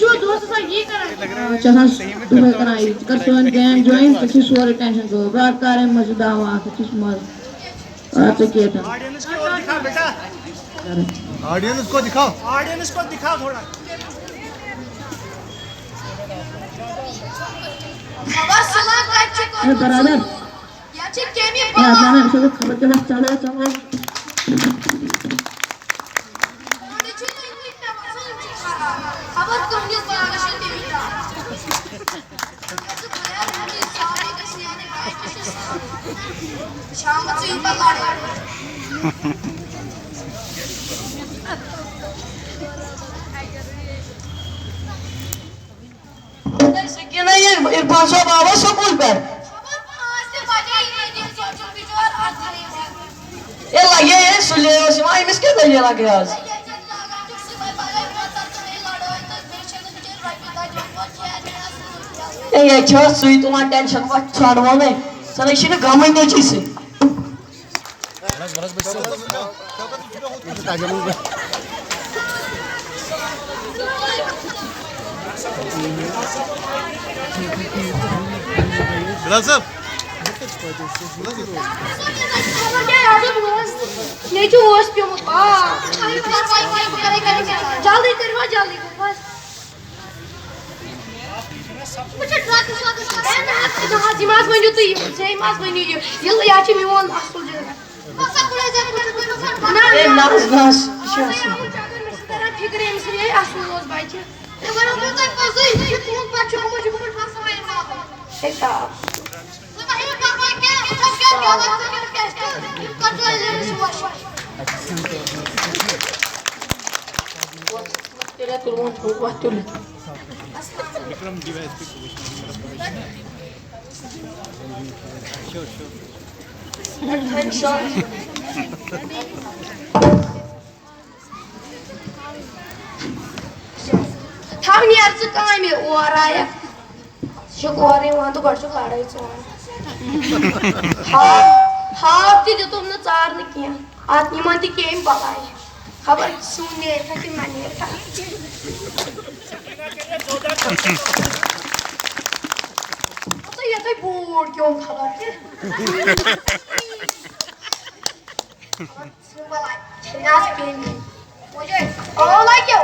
जो दोस्त सा ये करा चला तुम्हें कराई कर सोन गेम ज्वाइन किसी सोर टेंशन को बात करें मजेदार आ किसी मर आते किया था ऑडियंस को दिखा बेटा ऑडियंस को दिखाओ थोड़ा अरे बराबर यार जाना सब खबर के बस चलो खबर तुमने बागश देता शाम से ऊपर लाड़े कि नहीं ये इरफान साहब आवाज स्कूल पर ये लगे ये सुले सिमा इमिस के दे लगे आज ये छह सुई तुम्हारा टेंशन मत छाड़वा नहीं सने इसी ने गाँव में नहीं चीज़ ये जो होश पे मत जल्दी करवा मुझे ट्रक दिमाग में जो तो ये मास में नहीं ये याची में वो अस्कुल जो बस कुले जा ना नास तेरा फिक्र है इसलिए अस्कुल रोज भाई ये बड़ा तो कोई ये तुम बच्चों को मुझे कुछ फांसा है ऐसा तो भाई पापा क्या कर दो ये सुवाश तेरा तुम ठोक बात तो विक्रम डिवाइस पे हम यार से कहाँ में और आया शुक्र है वहाँ तो बच्चों का रहा है हाँ थी जो तुमने चार ने किया आत्मी मानती केम पकाए खबर सुनने था कि मैंने था तो ये तो बोर्ड क्यों खबर के नाच पेन मुझे और लाइक यू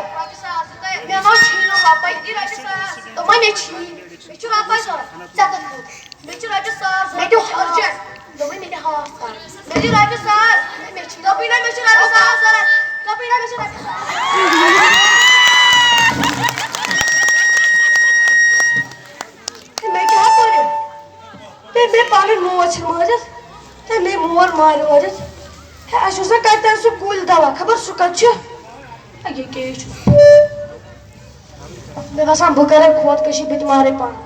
मैं ना छीनो पापा इधर आके साथ तो मैं नहीं छीन मैं चुरा पापा सर जाता हूँ मैं चुरा के साथ मैं तो हर जगह तो मैं मेरे हाथ सर मैं चुरा के साथ मैं तो बिना मैं चुरा के साथ सर तो बिना मैं चुरा के साथ मैं क्या करूँ मैं पाले मोच मारत मैं मोर मार मारत है अशुसा करता है स्कूल दवा खबर सुकच्छ आगे के मैं बस हम बुकर खोद कशी बित मारे पान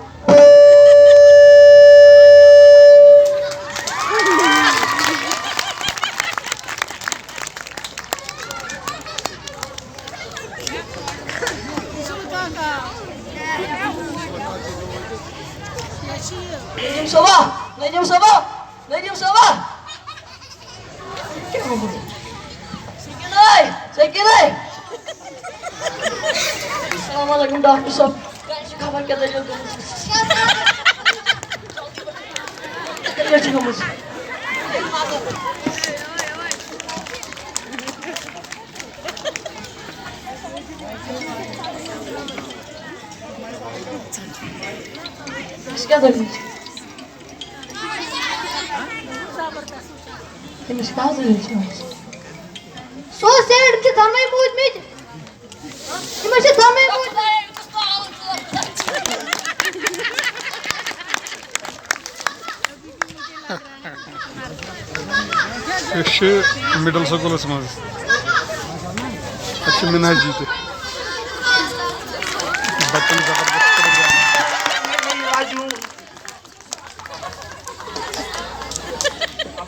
Najim Sabah. Sekilai. Assalamualaikum Dokter Sob. Kabar kita juga. Kita juga masih. Sekarang. Ini sekarang ini. So sad कि दमे मूड में ये मुझे दमे मूड Şu middle school اسمه अच्छी मिनाज जीते बच्चों ने जबरदस्त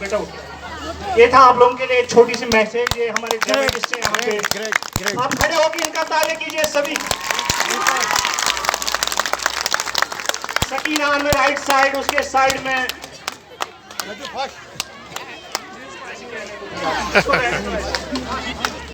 बेटा ये था आप लोगों के लिए एक छोटी सी मैसेज ये हमारे जर्नलिस्ट हैं यहाँ पे आप खड़े होकर इनका ताले कीजिए सभी सकीना में राइट साइड उसके साइड में